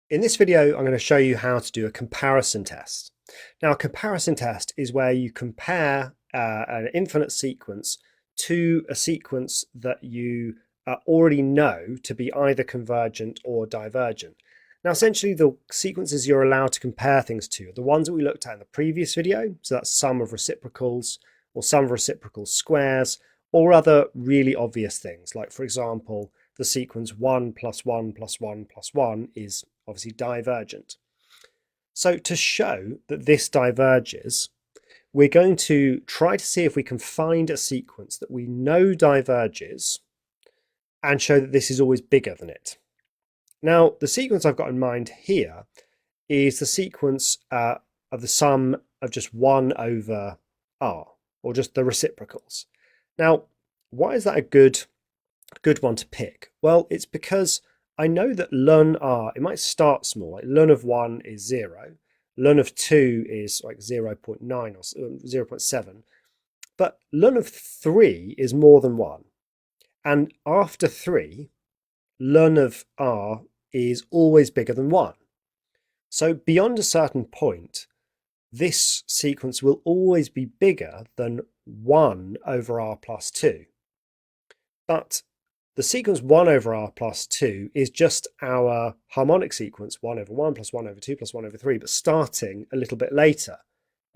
In this video, I'm going to show you how to do a comparison test. Now, a comparison test is where you compare an infinite sequence to a sequence that you already know to be either convergent or divergent. Now, essentially, the sequences you're allowed to compare things to are the ones that we looked at in the previous video. So that's sum of reciprocals or sum of reciprocal squares or other really obvious things. Like, for example, the sequence 1 plus 1 plus 1 plus 1 is obviously divergent. So to show that this diverges, we're going to try to see if we can find a sequence that we know diverges and show that this is always bigger than it. Now, the sequence I've got in mind here is the sequence of the sum of just 1 over r, or just the reciprocals. Now, why is that a good one to pick? Well, it's because I know that ln r, it might start small, like ln of 1 is 0, ln of 2 is like 0.9 or 0.7, but ln of 3 is more than 1. And after 3, ln of r is always bigger than 1. So beyond a certain point, this sequence will always be bigger than 1 over r plus 2. But the sequence 1 over r plus 2 is just our harmonic sequence 1 over 1 plus 1 over 2 plus 1 over 3, but starting a little bit later.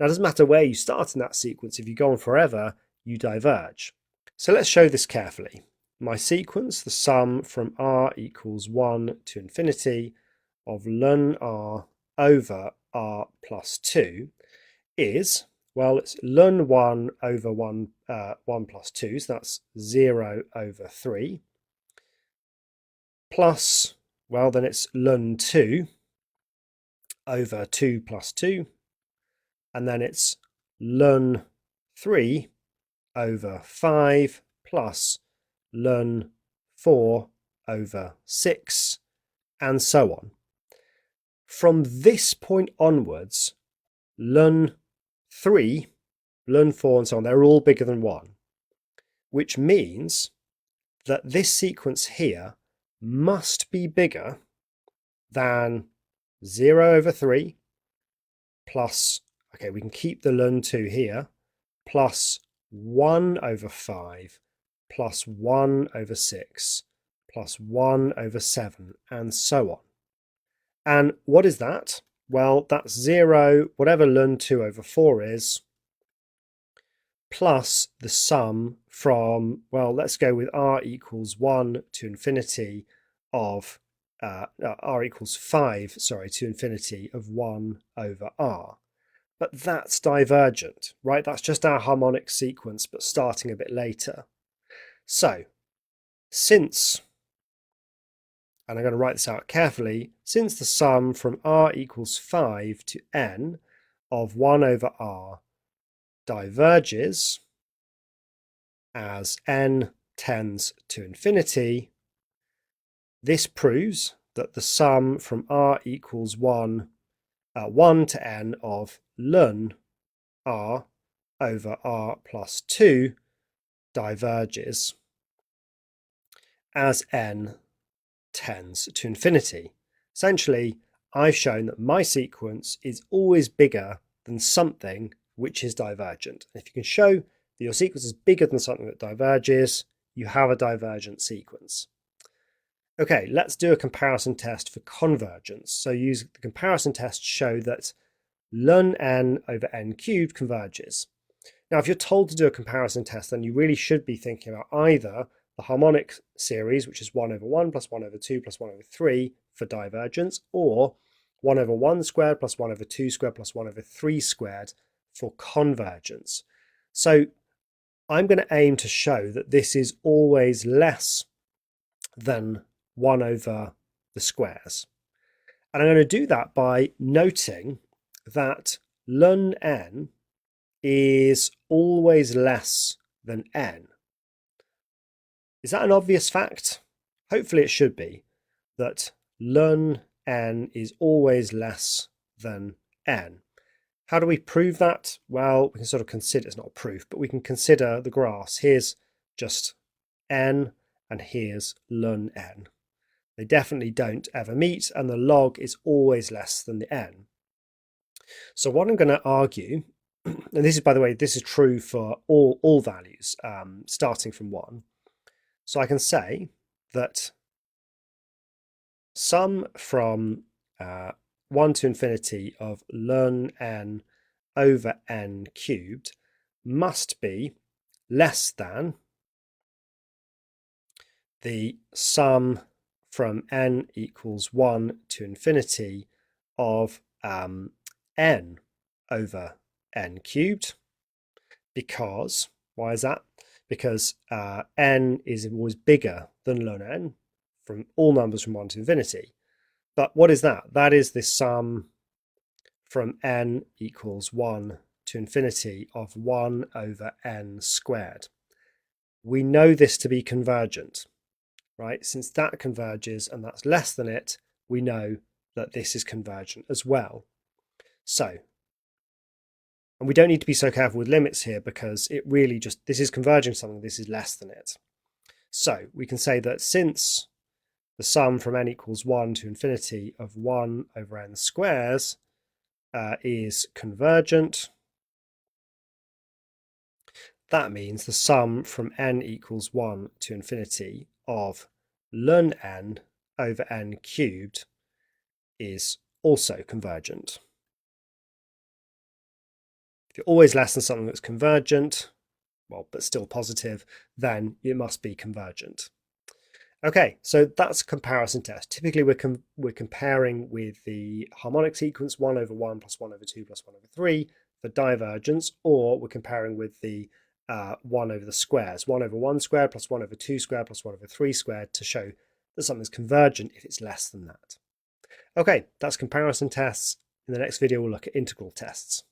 Now, it doesn't matter where you start in that sequence. If you go on forever, you diverge. So let's show this carefully. My sequence, the sum from r equals 1 to infinity of ln r over r plus 2 is, well, it's ln 1 over 1 plus 2, so that's 0 over 3, plus, well, then it's ln 2 over 2 plus 2, and then it's ln 3 over 5 plus ln 4 over 6, and so on. From this point onwards, ln 3, ln 4, and so on, they're all bigger than 1, which means that this sequence here must be bigger than 0 over 3 plus, okay, we can keep the ln 2 here, plus 1 over 5 plus 1 over 6 plus 1 over 7, and so on. And what is that? Well, that's 0, whatever ln 2 over 4 is, plus the sum from, well, let's go with r equals 1 to infinity of, r equals 5, sorry, to infinity of 1 over r. But that's divergent, right? That's just our harmonic sequence, but starting a bit later. So, since, and I'm going to write this out carefully, since the sum from r equals 5 to n of 1 over r diverges as n tends to infinity, this proves that the sum from r equals 1 to n of ln r over r plus 2 diverges as n tends to infinity. Essentially, I've shown that my sequence is always bigger than something which is divergent. And if you can show that your sequence is bigger than something that diverges, you have a divergent sequence. Okay, let's do a comparison test for convergence. So use the comparison test to show that ln n over n cubed converges. Now, if you're told to do a comparison test, then you really should be thinking about either the harmonic series, which is 1 over 1 plus 1 over 2 plus 1 over 3 for divergence, or 1 over 1 squared plus 1 over 2 squared plus 1 over 3 squared for convergence. So I'm going to aim to show that this is always less than 1 over the squares. And I'm going to do that by noting that ln n is always less than n. Is that an obvious fact? Hopefully it should be, that ln n is always less than n. How do we prove that? Well, we can sort of consider, it's not a proof, but we can consider the graphs. Here's just n, and here's ln n. They definitely don't ever meet, and the log is always less than the n. So what I'm going to argue, and this is, by the way, this is true for all values starting from 1. So I can say that sum from 1 to infinity of ln n over n cubed must be less than the sum from n equals 1 to infinity of n over n cubed, because, why is that? Because n is always bigger than ln n from all numbers from 1 to infinity. But what is that? That is the sum from n equals 1 to infinity of 1 over n squared. We know this to be convergent, right? Since that converges and that's less than it, we know that this is convergent as well. So, and we don't need to be so careful with limits here because it really just, this is converging something, this is less than it. So we can say that since the sum from n equals 1 to infinity of 1 over n squares is convergent, that means the sum from n equals 1 to infinity of ln n over n cubed is also convergent. If you're always less than something that's convergent, well, but still positive, then it must be convergent. Okay, so that's a comparison test. Typically, we're comparing with the harmonic sequence 1 over 1 plus 1 over 2 plus 1 over 3 for divergence, or we're comparing with the 1 over the squares, 1 over 1 squared plus 1 over 2 squared plus 1 over 3 squared, to show that something's convergent if it's less than that. Okay, that's comparison tests. In the next video, we'll look at integral tests.